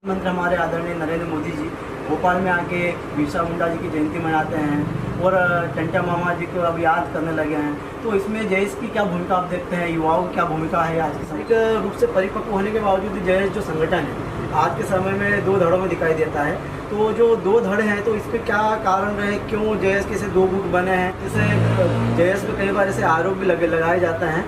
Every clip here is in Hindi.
मंत्री हमारे आदरणीय नरेंद्र मोदी जी भोपाल में आके बिरसा मुंडा जी की जयंती मनाते हैं और टंटा मामा जी को अब याद करने लगे हैं। तो इसमें जयेश की क्या भूमिका आप देखते हैं, युवाओं की क्या भूमिका है? आज के सामाजिक रूप से परिपक्व होने के बावजूद जयेश जो संगठन है आज के समय में दो धड़ों में दिखाई देता है। तो जो दो धड़ हैं तो इस पर क्या कारण रहे, क्यों जयेश के से दो गुट बने हैं? जैसे जयेश पे कई बार ऐसे आरोप भी लगाए जाते हैं,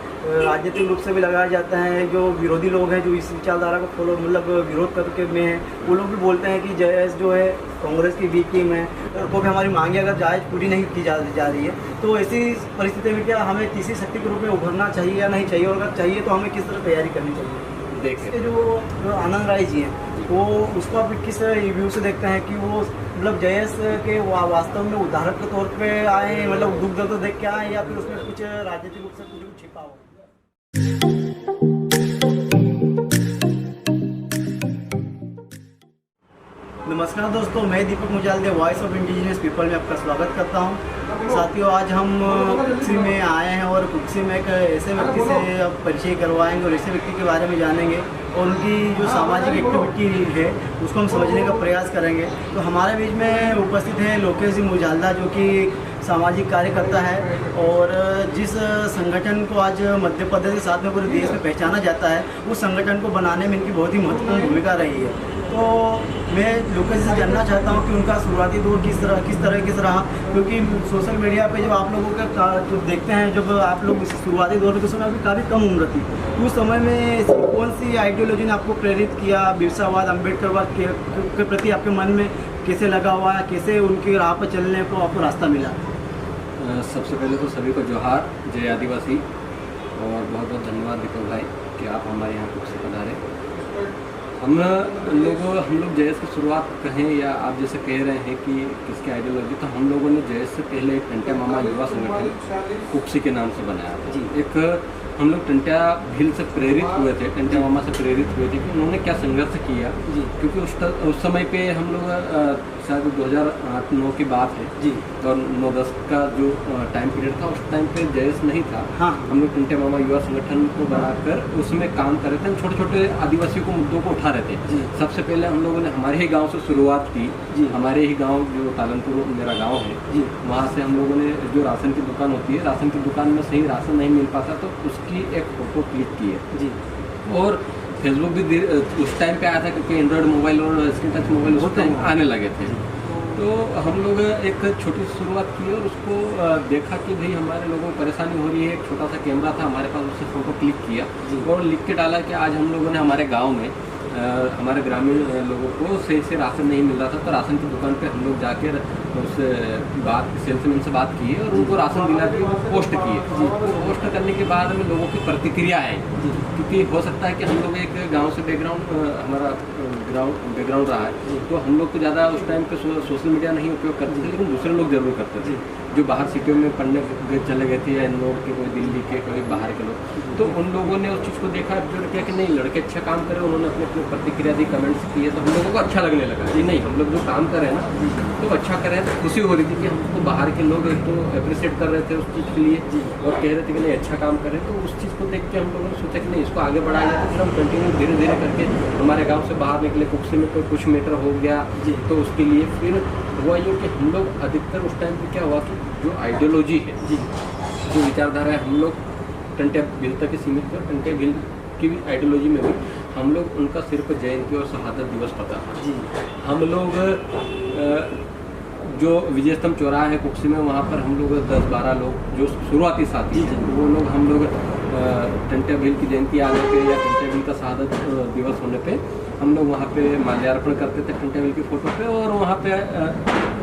राजनीतिक रूप से भी लगाया जाता है। जो विरोधी लोग हैं जो इस विचारधारा को फॉलो मतलब विरोध करके में हैं, वो लोग भी बोलते हैं कि जयेश जो है कांग्रेस की बी टीम है, उनको भी हमारी मांगे अगर जायज़ पूरी नहीं की जा रही है तो ऐसी परिस्थिति में क्या हमें तीसरी शक्ति के रूप में उभरना चाहिए या नहीं चाहिए, और अगर चाहिए तो हमें किस तरह तैयारी करनी चाहिए? देखिए जो आनंद राय जी हैं वो उसको आप किस व्यू से देखते हैं कि वो मतलब जयेश के वास्तव में उदाहरण के तौर पे आए, मतलब दुख दर्द देख के आए, या फिर उसमें कुछ राजनीतिक रूप से कुछ छिपा हो? नमस्कार दोस्तों, मैं Deepak Mujalde voice of indigenous people में आपका स्वागत करता हूं। साथियों, आज हम कुक्सी में आए हैं और कुक्सी में एक ऐसे व्यक्ति से अब परिचय करवाएंगे और ऐसे व्यक्ति के बारे में जानेंगे और उनकी जो सामाजिक एक्टिविटी है उसको हम समझने का प्रयास करेंगे। तो हमारे बीच में उपस्थित है लोकेश जी मुजालदा, जो कि सामाजिक कार्यकर्ता है और जिस संगठन को आज मध्य प्रदेश के साथ में पूरे देश में पहचाना जाता है उस संगठन को बनाने में इनकी बहुत ही महत्वपूर्ण भूमिका रही है। तो मैं लोकेश से जानना चाहता हूं कि उनका शुरुआती दौर किस तरह रहा, क्योंकि सोशल मीडिया पे जब आप लोगों का जो देखते हैं, जब आप लोग शुरुआती दौर के समय अभी काफ़ी कम उम्र थी, तो उस समय में कौन सी आइडियोलॉजी ने आपको प्रेरित किया? बिरसावाद, अम्बेडकरवाद के प्रति आपके मन में कैसे लगा हुआ है, कैसे उनकी राह पर चलने को आपको रास्ता मिला? सबसे पहले तो सभी को जोहार, जय आदिवासी, और बहुत बहुत धन्यवाद दीपक भाई कि आप हमारे यहाँ कुछ से पधारे। हम लोग जयेश की शुरुआत कहें या आप जैसे कह रहे हैं कि किसकी आइडियोलॉजी, तो हम लोगों ने जयेश से पहले एक टंटा मामा युवा संगठन कुक्सी के नाम से बनाया था जी। एक हम लोग टंटा भील से प्रेरित हुए थे, टंटा मामा से प्रेरित हुए थे कि उन्होंने क्या संघर्ष किया जी। क्योंकि उस समय पे हम लोग शायद 2008-9 की बात है जी, और 9-10 का जो टाइम पीरियड था, उस टाइम पे जयेश नहीं था। हाँ, हम लोग टंटा मामा युवा संगठन को बनाकर उसमें काम कर रहे थे। हम छोटे छोटे आदिवासियों को मुद्दों को उठा रहे थे। सबसे पहले हम लोगों ने हमारे ही गाँव से शुरुआत की जी। हमारे ही गाँव जो तालनपुर मेरा गाँव है जी, वहाँ से हम लोगों ने जो राशन की दुकान होती है, राशन की दुकान में सही राशन नहीं मिल पाता तो उसकी एक फोटो क्लिक की है जी। और फेसबुक भी उस टाइम पे आया था, क्योंकि एंड्रॉयड मोबाइल और स्क्रीन टच मोबाइल उस टाइम आने लगे थे। तो हम लोग एक छोटी सी शुरुआत की और उसको देखा कि भाई हमारे लोगों को परेशानी हो रही है। एक छोटा सा कैमरा था हमारे पास, उससे फ़ोटो क्लिक किया और लिख के डाला कि आज हम लोगों ने हमारे गांव में हमारे ग्रामीण लोगों को सही से राशन नहीं मिल रहा था, तो राशन की दुकान पे हम लोग जाकर उस सेल्समैन से बात की और उनको राशन दिला के पोस्ट किए जी। तो पोस्ट करने के बाद में लोगों की प्रतिक्रिया है जी, क्योंकि हो सकता है कि हम लोग एक गांव से हमारा बैकग्राउंड रहा है, तो हम लोग तो ज़्यादा उस टाइम पे सोशल मीडिया नहीं उपयोग करते थे, लेकिन दूसरे लोग जरूर करते थे जो बाहर सिटियों में पढ़ने चले गए थे, या इन लोग के कोई दिल्ली के कोई बाहर के लोग। तो उन लोगों ने उस चीज़ को देखा, ऑब्जर्व किया कि नहीं लड़के अच्छा काम करे, उन्होंने अपने प्रतिक्रिया दी, कमेंट्स किए, तो हम लोगों को अच्छा लगने लगा जी। नहीं, हम लोग जो काम कर रहे हैं ना तो अच्छा कर रहे हैं, तो खुशी हो रही थी कि हमको बाहर के लोग एक तो अप्रिशिएट कर रहे थे उस चीज़ के लिए जी, और कह रहे थे कि नहीं अच्छा काम कर रहे हैं। तो उस चीज़ को देख के हम लोगों ने सोचा कि नहीं इसको आगे बढ़ाया जाए। तो फिर हम कंटिन्यू धीरे धीरे करके हमारे गाँव से बाहर निकले, कुक्सी में कोई कुछ मीटर हो गया जी, तो उसके लिए फिर हुआ ये कि हम लोग अधिकतर उस टाइम पे क्या हुआ कि जो आइडियोलॉजी है जी, जो विचारधारा है, हम लोग टंटा भील तक सीमित थे। टंटा भील की भी आइडियोलॉजी में भी हम लोग उनका सिर्फ जयंती और शहादत दिवस पता था जी। हम लोग जो विजय स्तंभ चौराहा है कुक्सी में, वहाँ पर हम लोग 10-12 लोग जो शुरुआती साथी हैं, वो लोग हम लोग टंटा भील की जयंती आने पे या टंटा भील का शहादत दिवस होने पे हम लोग वहाँ पे माल्यार्पण करते थे टंटा भील की फ़ोटो पे, और वहाँ पे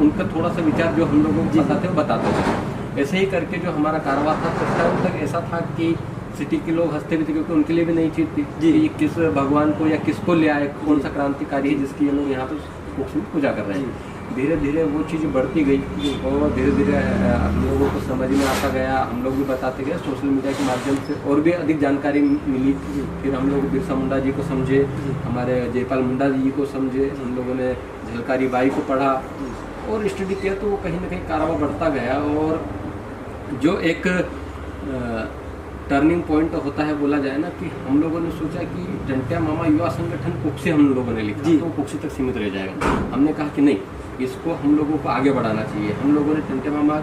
उनका थोड़ा सा विचार जो हम लोगों को बताते वो बताते थे। ऐसे ही करके जो हमारा कारोबार था कुछ टाइम तक ऐसा था कि सिटी के लोग हंसते भी थे, क्योंकि उनके लिए भी नई चीज़ थी जी, ये किस भगवान को या किसको ले आए, कौन सा क्रांतिकारी है जिसकी ये लोग यहाँ पे कुक्सी में पूजा कर रहे हैं। धीरे धीरे वो चीज़ बढ़ती गई और धीरे धीरे हम लोगों को समझ में आता गया, हम लोग भी बताते गए, सोशल मीडिया के माध्यम से और भी अधिक जानकारी मिली। फिर हम लोग बिरसा मुंडा जी को समझे, हमारे जयपाल मुंडा जी को समझे, हम लोगों ने झलकारी बाई को पढ़ा और स्टडी किया, तो वो कहीं ना कहीं कारोबार बढ़ता गया। और जो एक टर्निंग पॉइंट होता है बोला जाए ना, कि हम लोगों ने सोचा कि टंट्या मामा युवा संगठन कुक्सी हम लोगों ने लिखा तो कुक्सी तक सीमित रह जाएगा। हमने कहा कि नहीं, इसको हम लोगों को आगे बढ़ाना चाहिए। हम लोगों ने टंट्या मामा,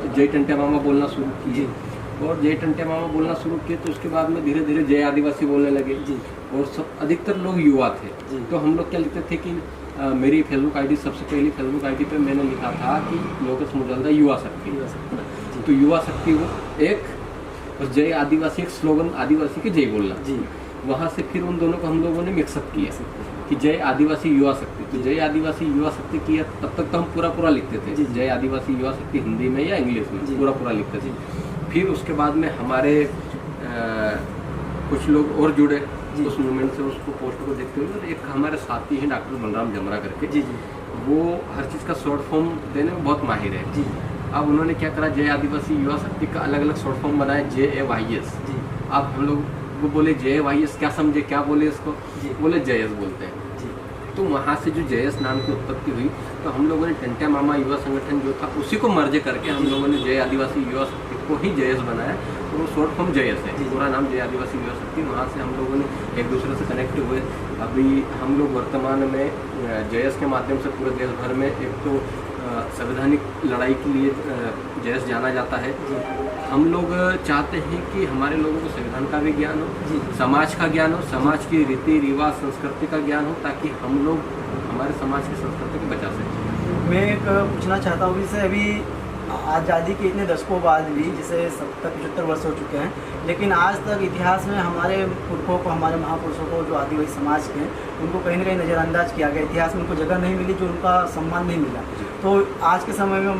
जय टंट्या मामा बोलना शुरू किए, और जय टंट्या मामा बोलना शुरू किए तो उसके बाद में धीरे धीरे जय आदिवासी बोलने लगे। और सब अधिकतर लोग युवा थे, तो हम लोग क्या लिखते थे कि मेरी फेसबुक आईडी, सबसे पहली फेसबुक आईडी पे मैंने लिखा था कि लोकेश मुजल्दा युवा शक्ति, तो युवा शक्ति वो एक, और जय आदिवासी एक स्लोगन, आदिवासी के जय बोलना। वहाँ से फिर उन दोनों को हम लोगों ने मिक्सअप किया कि जय आदिवासी युवा शक्ति। तो जय आदिवासी युवा शक्ति किया, तब तक तो हम पूरा लिखते थे जय आदिवासी युवा शक्ति, हिंदी में या इंग्लिश में पूरा लिखते थे। फिर उसके बाद में हमारे कुछ लोग और जुड़े उस मूवमेंट से, उसको पोस्ट को देखते हुए। एक हमारे साथी हैं डॉक्टर बलराम जमरा करके, वो हर चीज़ का शॉर्ट फॉर्म देने में बहुत माहिर है। अब उन्होंने क्या करा, जय आदिवासी युवा शक्ति का अलग अलग शॉर्ट फॉर्म बनाया, JAYS। अब हम लोग वो बोले JAYS क्या समझे, क्या बोले इसको, बोले JS बोलते हैं। तो वहाँ से जो JS नाम की उत्पत्ति हुई, तो हम लोगों ने टंट्या मामा युवा संगठन जो था उसी को मर्ज करके हम लोगों ने जय आदिवासी युवा शक्ति को ही JS बनाया। तो वो शॉर्ट फॉर्म JS है, पूरा नाम जय आदिवासी युवा शक्ति। वहाँ से हम लोगों ने एक दूसरे से कनेक्ट हुए। अभी हम लोग वर्तमान में JS के माध्यम से पूरे देश भर में, एक तो संवैधानिक लड़ाई के लिए JS जाना जाता है। हम लोग चाहते हैं कि हमारे लोगों को संविधान का भी ज्ञान हो, समाज का ज्ञान हो, समाज की रीति रिवाज संस्कृति का ज्ञान हो, ताकि हम लोग हमारे समाज की संस्कृति को बचा सकें। मैं एक पूछना चाहता हूँ, जैसे अभी आज़ादी के इतने दशकों बाद भी, जैसे 70-75 वर्ष हो चुके हैं, लेकिन आज तक इतिहास में हमारे पुरखों को, हमारे महापुरुषों को, जो आदिवासी समाज के, उनको कहीं ना कहीं नज़रअंदाज किया गया। इतिहास में उनको जगह नहीं मिली, जो उनका सम्मान नहीं मिला। तो आज के समय में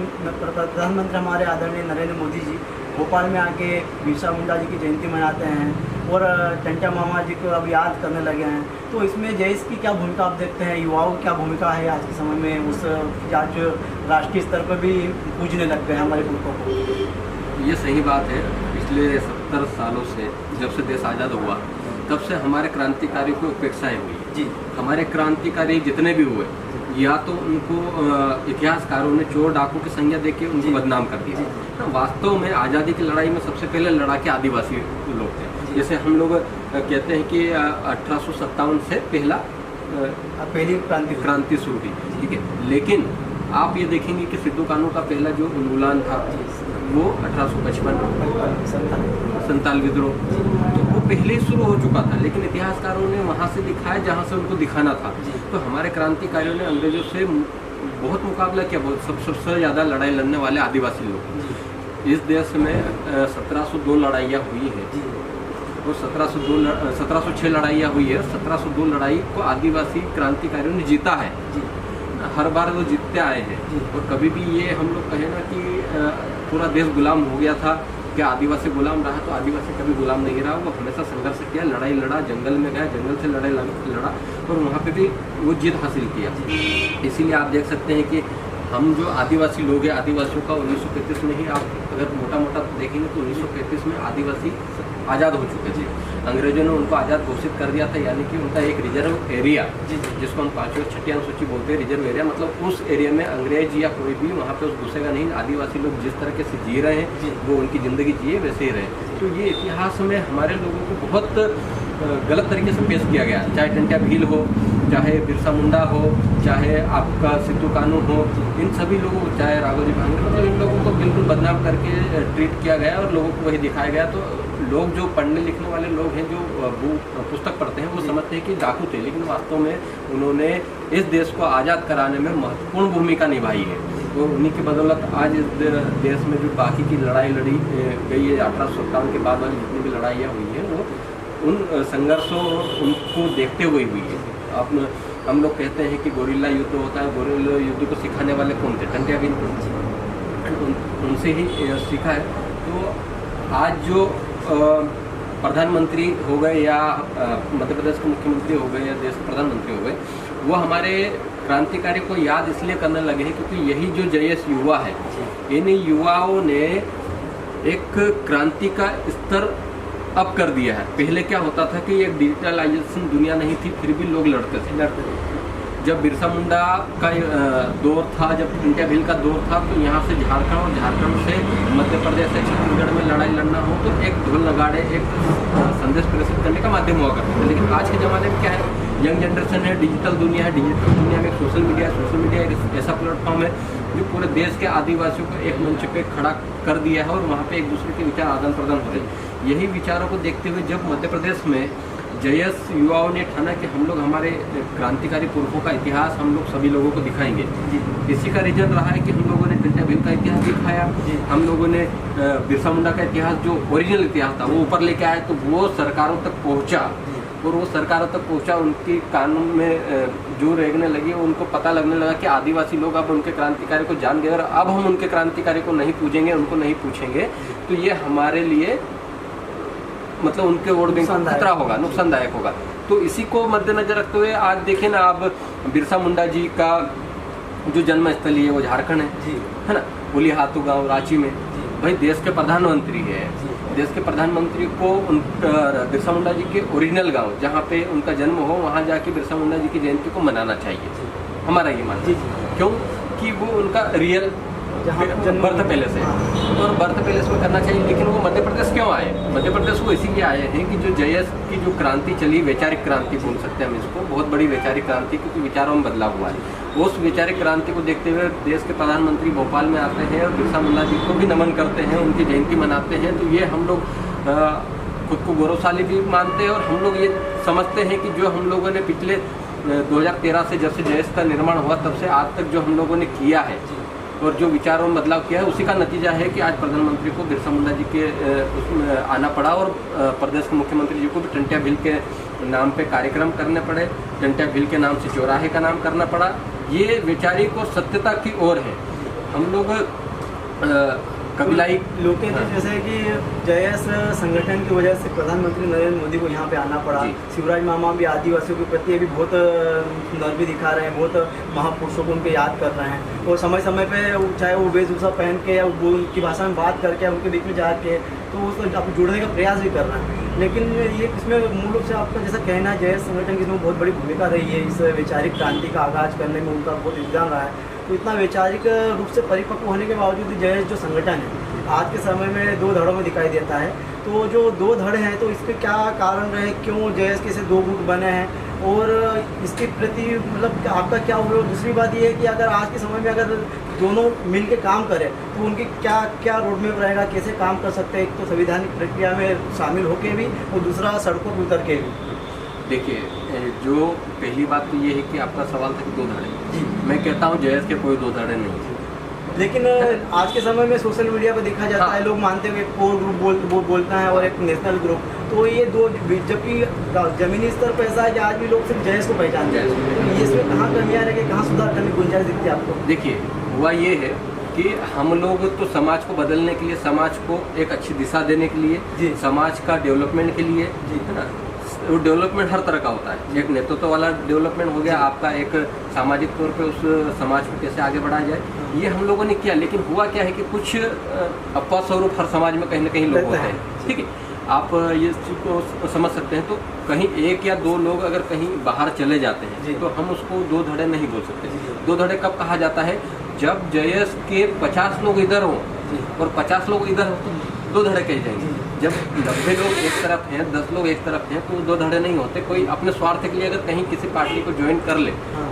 प्रधानमंत्री हमारे आदरणीय नरेंद्र मोदी जी भोपाल में आके बिरसा मुंडा जी की जयंती मनाते हैं, और टंट्या मामा जी को अब याद करने लगे हैं। तो इसमें JS की क्या भूमिका आप देखते हैं, युवाओं की क्या भूमिका है आज के समय में, उस आज राष्ट्रीय स्तर पर भी पूजने लग गए हैं हमारे पुरखों को? ये सही बात है। पिछले 70 सालों से, जब से देश आज़ाद हुआ, तब से हमारे क्रांतिकारी को उपेक्षाएँ हुई। हमारे क्रांतिकारी जितने भी हुए, या तो उनको इतिहासकारों ने चोर डाकू की संज्ञा देके उनको बदनाम कर दिया। वास्तव में आज़ादी की लड़ाई में सबसे पहले लड़ाके आदिवासी लोग थे। जैसे हम लोग कहते हैं कि 1857 से पहली क्रांति शुरू हुई, ठीक है। लेकिन आप ये देखेंगे कि सिद्धू कानू का पहला जो उन्मूलन था वो 1855 संताल विद्रोह, तो वो पहले ही शुरू हो चुका था। लेकिन इतिहासकारों ने वहाँ से दिखाया जहाँ से उनको दिखाना था। तो हमारे क्रांतिकारियों ने अंग्रेजों से बहुत मुकाबला किया। सबसे ज़्यादा लड़ाई लड़ने वाले आदिवासी लोग। इस देश में 1702 लड़ाइयाँ हुई हैं, और 1706 लड़ाइयाँ हुई है। 1702 लड़ाई को आदिवासी क्रांतिकारियों ने जीता है। हर बार वो जीतते आए हैं। और कभी भी ये हम लोग कहें ना कि पूरा देश गुलाम हो गया था, क्या आदिवासी गुलाम रहा, तो आदिवासी कभी गुलाम नहीं रहा। वो हमेशा संघर्ष किया, लड़ाई लड़ा, जंगल में गया, जंगल से लड़ाई लड़ा, और वहाँ पे भी वो जीत हासिल किया। इसीलिए आप देख सकते हैं कि हम जो आदिवासी लोग हैं, आदिवासियों का 1935 में ही आप अगर मोटा मोटा देखेंगे तो 1935 में आदिवासी आज़ाद हो चुके थे। अंग्रेजों ने उनको आज़ाद घोषित कर दिया था, यानी कि उनका एक रिजर्व एरिया, जिसको हम 5वीं और 6वीं अनुसूची बोलते हैं, रिजर्व एरिया, मतलब उस एरिया में अंग्रेज या कोई भी वहाँ पे घुसेगा नहीं। आदिवासी लोग जिस तरीके से जी रहे हैं, वो उनकी ज़िंदगी जिए वैसे ही रहे। तो ये इतिहास में हमारे लोगों को बहुत गलत तरीके से पेश किया गया। चाहे टंट्या भील हो, चाहे बिरसा मुंडा हो, चाहे आपका सिद्धू कानू हो, इन सभी लोगों को, चाहे राघोजी भांगरे, मतलब इन लोगों को बिल्कुल बदनाम करके ट्रीट किया गया और लोगों को वही दिखाया गया। तो लोग जो पढ़ने लिखने वाले लोग हैं, जो पुस्तक पढ़ते हैं, वो समझते हैं कि डाकू थे, लेकिन वास्तव में उन्होंने इस देश को आज़ाद कराने में महत्वपूर्ण भूमिका निभाई है। तो उन्हीं की बदौलत आज इस देश में जो बाकी की लड़ाई लड़ी गई है, 1857 के बाद वाली जितनी भी लड़ाइयाँ हुई हैं, वो उन संघर्षों उनको देखते हुए हुई है। अब हम लोग कहते हैं कि गोरिल्ला युद्ध होता है, गोरिल्ला युद्ध को सिखाने वाले कौन थे? टंट्या भील, उनसे ही सीखा है। तो आज जो प्रधानमंत्री हो गए, या मध्य प्रदेश के मुख्यमंत्री हो गए, या देश के प्रधानमंत्री हो गए, वो हमारे क्रांतिकारी को याद इसलिए करने लगे हैं क्योंकि यही जो JS युवा है, इन युवाओं ने एक क्रांति का स्तर अप कर दिया है। पहले क्या होता था कि एक डिजिटलाइजेशन दुनिया नहीं थी, फिर भी लोग लड़ते थे। जब बिरसा मुंडा का दौर था, जब इंडिया बिल का दौर था, तो यहाँ से झारखंड और झारखंड से मध्य प्रदेश से छत्तीसगढ़ में लड़ाई लड़ना हो तो एक ढोल नगाड़े, एक संदेश प्रेषित करने का माध्यम हुआ करते थे। लेकिन आज के ज़माने में क्या है, यंग जनरेशन है, डिजिटल दुनिया है, डिजिटल दुनिया में सोशल मीडिया एक ऐसा प्लेटफॉर्म है जो पूरे देश के आदिवासियों को एक मंच पे खड़ा कर दिया है और वहाँ पे एक दूसरे के विचार आदान प्रदान होते हैं। यही विचारों को देखते हुए जब मध्य प्रदेश में JS युवाओं ने ठाना कि हम लोग हमारे क्रांतिकारी पुरखों का इतिहास हम लोग सभी लोगों को दिखाएंगे। इसी का रीजन रहा है कि हम लोगों ने टंट्या भील का इतिहास दिखाया, हम लोगों ने बिरसा मुंडा का इतिहास जो ओरिजिनल इतिहास था वो ऊपर लेके आए, तो वो सरकारों तक पहुँचा और वो सरकारों तक पहुँचा, उनकी कानून में जो रेगने लगी, उनको पता लगने लगा कि आदिवासी लोग अब उनके क्रांतिकारी को जान गए और अब हम उनके क्रांतिकारी को नहीं पूजेंगे, उनको नहीं पूछेंगे, तो ये हमारे लिए मतलब उनके वोट बैंक को खतरा होगा, नुकसानदायक होगा। तो इसी को मद्देनजर रखते हुए आज देखें ना, आप बिरसा मुंडा जी का जो जन्मस्थली है वो झारखंड है ना, उलीहातू गाँव रांची में। भाई देश के प्रधानमंत्री है, देश के प्रधानमंत्री को बिरसा मुंडा जी के ओरिजिनल गांव जहां पे उनका जन्म हो वहां जाके बिरसा मुंडा जी की जयंती को मनाना चाहिए, हमारा ये मानना है। क्यों कि वो उनका रियल बर्थ पैलेस है और बर्थ पैलेस में करना चाहिए। लेकिन वो मध्य प्रदेश क्यों आए? मध्य प्रदेश वो इसीलिए आए हैं कि जो JS की जो क्रांति चली, वैचारिक क्रांति बोल सकते हैं हम इसको, बहुत बड़ी वैचारिक क्रांति, क्योंकि विचारों में बदलाव हुआ है। उस वैचारिक क्रांति को देखते हुए देश के प्रधानमंत्री भोपाल में आते हैं और बिरसा मुंडा जी को भी नमन करते हैं, उनकी जयंती मनाते हैं। तो ये हम लोग खुद को गौरवशाली भी मानते हैं और हम लोग ये समझते हैं कि जो हम लोगों ने पिछले 2013 से जब से JS का निर्माण हुआ तब से आज तक जो हम लोगों ने किया है और जो विचारों में बदलाव किया है, उसी का नतीजा है कि आज प्रधानमंत्री को बिरसा मुंडा जी के उसमें आना पड़ा और प्रदेश के मुख्यमंत्री जी को भी टंट्या भील के नाम पे कार्यक्रम करने पड़े, टंट्या भील के नाम से चौराहे का नाम करना पड़ा। ये वैचारिक और सत्यता की ओर है। हम लोग कबीलाई लोग कहते हैं जैसे कि JS संगठन की वजह से प्रधानमंत्री नरेंद्र मोदी को यहाँ पे आना पड़ा। शिवराज मामा भी आदिवासियों के प्रति अभी बहुत नरमी दिखा रहे हैं, बहुत महापुरुषों को उनके याद कर रहे हैं और समय समय पे चाहे वो वेशभूषा पहन के या वो उनकी भाषा में बात करके उनके बीच में जाके तो उसको आप जुड़ने का प्रयास भी कर रहे हैं। लेकिन ये इसमें मूल रूप से आपका जैसा कहना है JS संगठन की इसमें बहुत बड़ी भूमिका रही है, इस वैचारिक क्रांति का आगाज करने में उनका बहुत योगदान रहा है। तो इतना वैचारिक रूप से परिपक्व होने के बावजूद JS जो संगठन है आज के समय में दो धड़ों में दिखाई देता है। तो जो दो धड़े हैं तो इसके क्या कारण रहे, क्यों JS के से दो गुट बने हैं और इसके प्रति मतलब आपका क्या हुआ? दूसरी बात ये है कि अगर आज के समय में अगर दोनों मिल के काम करें तो उनकी क्या क्या रोडमैप रहेगा, कैसे काम कर सकते हैं, एक तो संवैधानिक प्रक्रिया में शामिल होकर भी और दूसरा सड़कों पर उतर के भी। देखिए, जो पहली बात तो ये है कि आपका सवाल था कि दो धड़े, मैं कहता हूँ JS के कोई दो धड़े नहीं है। लेकिन आज के समय में सोशल मीडिया पर देखा जाता है, लोग मानते हैं एक कोर ग्रुप बोलता है और एक नेशनल ग्रुप, तो ये दो, जबकि जमीनी स्तर पर ऐसा है कि आज भी लोग सिर्फ JS को पहचानते हैं। तो इसमें कहाँ कमियाँ रह गई, कहाँ सुधार करने की गुंजाइश दिखती है आपको? देखिए, हुआ ये है कि हम लोग तो समाज को बदलने के लिए, समाज को एक अच्छी दिशा देने के लिए, समाज का डेवलपमेंट के लिए, है ना, वो डेवलपमेंट हर तरह का होता है। एक नेतृत्व वाला डेवलपमेंट हो गया आपका, एक सामाजिक तौर पे उस समाज को कैसे आगे बढ़ाया जाए, ये हम लोगों ने किया। लेकिन हुआ क्या है कि कुछ अपवाद स्वरूप हर समाज में कहीं ना कहीं लोग होते हैं, ठीक है, आप ये चीज़ को समझ सकते हैं। तो कहीं एक या दो लोग अगर कहीं बाहर चले जाते हैं तो हम उसको दो धड़े नहीं बोल सकते। दो धड़े कब कहा जाता है? जब JS के 50 लोग इधर हों और 50 लोग इधर हो तो दो धड़े कहे जाएंगे। जब 90 लोग एक तरफ हैं, 10 लोग एक तरफ हैं, तो दो धड़े नहीं होते। कोई अपने स्वार्थ के लिए अगर कहीं किसी पार्टी को ज्वाइन कर ले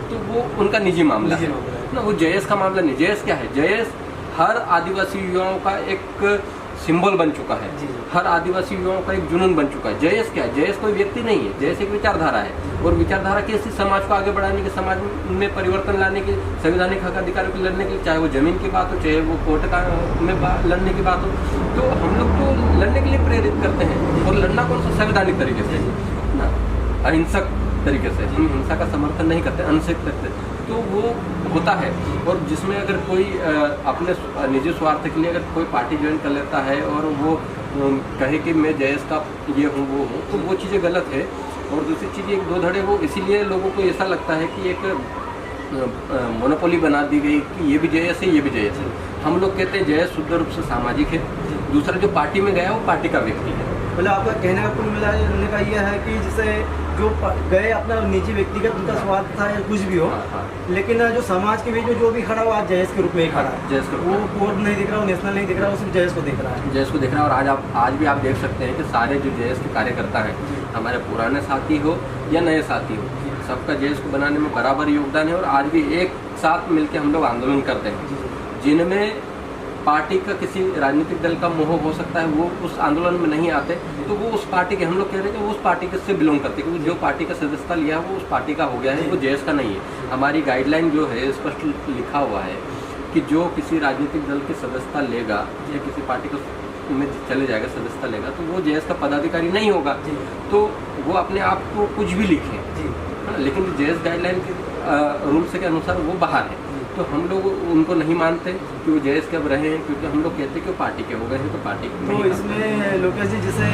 तो वो उनका निजी मामला है ना, वो JS का मामला नहीं। JS क्या है? JS हर आदिवासी युवाओं का एक सिंबल बन चुका है, हर आदिवासी युवाओं का एक जुनून बन चुका है। JS क्या है? JS कोई व्यक्ति नहीं है, JS एक विचारधारा है और विचारधारा कैसी समाज को आगे बढ़ाने की, समाज में परिवर्तन लाने की, संवैधानिक हक अधिकारों को लड़ने की, चाहे वो जमीन की बात हो, चाहे वो कोर्ट का में लड़ने की बात हो, तो हम लोग तो लड़ने के लिए प्रेरित करते हैं। और लड़ना कौन सा? संवैधानिक तरीके से ना, अहिंसक तरीके से। हम हिंसा का समर्थन नहीं करते, अहिंसक करते, तो वो होता है। और जिसमें अगर कोई अपने निजी स्वार्थ के लिए अगर कोई पार्टी ज्वाइन कर लेता है और वो कहे कि मैं JS का ये हूँ वो हूँ, तो वो चीज़ें गलत है। और दूसरी चीज़, एक दो धड़े वो इसीलिए लोगों को ऐसा लगता है कि एक मोनोपोली बना दी गई कि ये भी JS है, ये भी JS है। हम लोग कहते हैं JS शुद्ध रूप से सामाजिक है, दूसरा जो पार्टी में गया वो पार्टी का व्यक्ति है। मतलब आपका कहने का कुल मिलाने का ये है कि जैसे जो गए अपना निजी व्यक्तिगत उनका स्वार्थ था या कुछ भी हो, लेकिन जो समाज के बीच में जो भी खड़ा हुआ आज जयेश के रूप में ही खड़ा है, वो कोर्ट नहीं दिख रहा, वो नेशनल नहीं दिख रहा, वो सिर्फ जयेश को दिख रहा है, जयेश को दिख रहा है। और आज भी आप देख सकते हैं कि सारे जो जयेश के कार्यकर्ता हैं, हमारे पुराने साथी हो या नए साथी हो, सबका जयेश को बनाने में बराबर योगदान है। और आज भी एक साथ मिलकर हम लोग आंदोलन करते हैं। जिनमें पार्टी का किसी राजनीतिक दल का मोह हो सकता है, वो उस आंदोलन में नहीं आते, तो वो उस पार्टी के, हम लोग कह रहे हैं कि वो उस पार्टी के से बिलोंग करते हैं, क्योंकि जो पार्टी का सदस्यता लिया है वो उस पार्टी का हो गया है, वो जयेश का नहीं है। हमारी गाइडलाइन जो है स्पष्ट लिखा हुआ है कि जो किसी राजनीतिक दल की सदस्यता लेगा या किसी पार्टी को में चले जाएगा, सदस्यता लेगा, तो वो जयेश का पदाधिकारी नहीं होगा। तो वो अपने आप को कुछ भी लिखे, लेकिन जयेश गाइडलाइन के रूल्स के अनुसार वो बाहर है। तो हम लोग उनको नहीं मानते कि वो जयेश कब रहे हैं, क्योंकि हम लोग कहते हैं कि वो पार्टी के हो गए हैं, तो पार्टी के। तो इसमें लोकेश जी, जैसे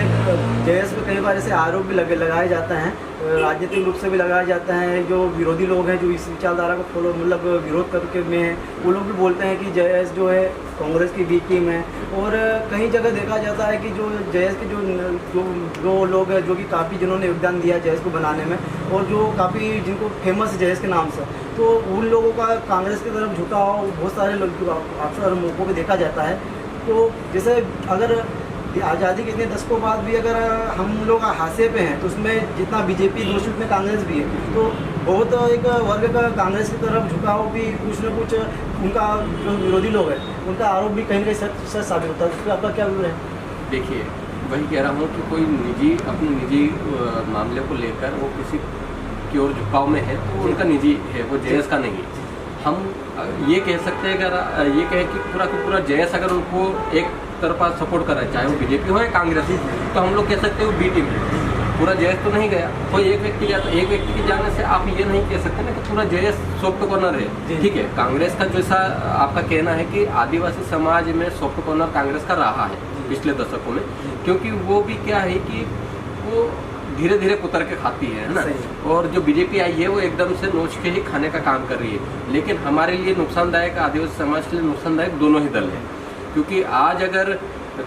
जयेश पे कई बार ऐसे आरोप भी लगाए जाते हैं, राजनीतिक रूप से भी लगाए जाते हैं। जो विरोधी लोग हैं, जो इस विचारधारा को फॉलो मतलब विरोध करके में हैं, वो लोग भी बोलते हैं कि जयेश जो है कांग्रेस की बी टीम है। और कई जगह देखा जाता है कि जो जयेश के जो लोग हैं, जो कि काफ़ी जिन्होंने योगदान दिया जयेश को बनाने में, और जो काफ़ी जिनको फेमस है जयेश के नाम से, तो उन लोगों का कांग्रेस की तरफ झुकाव बहुत सारे लोग अक्सर मौक़ों पे देखा जाता है। तो जैसे अगर आज़ादी के इतने दशकों बाद भी अगर हम लोग हाशिए पे हैं, तो उसमें जितना बीजेपी दोषी उतने कांग्रेस भी है। तो बहुत एक वर्ग का कांग्रेस की तरफ झुकाव भी कुछ न कुछ, उनका जो विरोधी लोग हैं उनका आरोप भी कहीं ना कहीं सच साबित होता है। इस पर आपका क्या व्यू है? देखिए, वही कह रहा हूँ कि कोई अपने निजी मामले को लेकर वो किसी की ओर झुकाव में है, तो उनका निजी है, वो जयेश का नहीं है। हम ये कह सकते हैं, अगर ये कहें कि पूरा जयेश अगर उनको एक तरफा सपोर्ट कर रहा है, चाहे वो बीजेपी हो या कांग्रेस, तो हम लोग कह सकते हैं वो बी टीम है। पूरा जयेश तो नहीं गया, कोई एक व्यक्ति गया, तो एक व्यक्ति के जाने से आप ये नहीं कह सकते ना कि पूरा जयेश सॉफ्ट कॉर्नर है। ठीक है, कांग्रेस का जैसा आपका कहना है कि आदिवासी समाज में सॉफ्ट कॉर्नर कांग्रेस का रहा है पिछले दशकों में, क्योंकि वो भी क्या है कि वो धीरे धीरे कुतर के खाती है ना। और जो बीजेपी आई है वो एकदम से नोच के ही खाने का काम कर रही है। लेकिन हमारे लिए नुकसानदायक, आदिवासी समाज के लिए नुकसानदायक दोनों ही दल हैं, क्योंकि आज अगर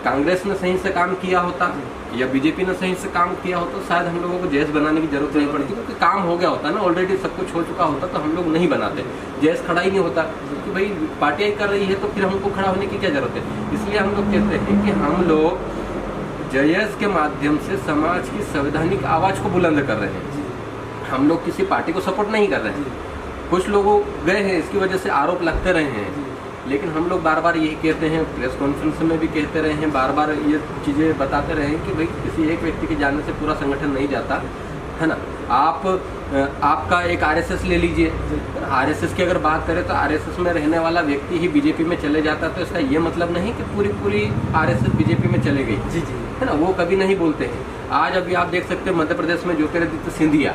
कांग्रेस ने सही से काम किया होता या बीजेपी ने सही से काम किया होता, तो शायद हम लोगों को जयेश बनाने की जरूरत नहीं पड़ती, क्योंकि काम हो गया होता ना, ऑलरेडी सब कुछ हो चुका होता, तो हम लोग नहीं बनाते, जयेश खड़ा ही नहीं होता। क्योंकि भाई पार्टियां कर रही है, तो फिर हमको खड़ा होने की क्या जरूरत है। इसलिए हम लोग कहते हैं कि हम लोग जयेश के माध्यम से समाज की संवैधानिक आवाज को बुलंद कर रहे हैं। हम लोग किसी पार्टी को सपोर्ट नहीं कर रहे हैं। कुछ लोग गए हैं, इसकी वजह से आरोप लगते रहे हैं, लेकिन हम लोग बार बार यही कहते हैं, प्रेस कॉन्फ्रेंस में भी कहते रहे हैं, बार बार ये चीज़ें बताते रहे हैं कि भाई किसी एक व्यक्ति के जाने से पूरा संगठन नहीं जाता है ना। आपका एक आरएसएस ले लीजिए, आरएसएस की अगर बात करें तो आरएसएस में रहने वाला व्यक्ति ही बीजेपी में चले जाता, तो इसका ये मतलब नहीं कि पूरी आरएसएस बीजेपी में चले गई, है ना। वो कभी नहीं बोलते हैं। आज अभी आप देख सकते हैं मध्य प्रदेश में ज्योतिरादित्य सिंधिया,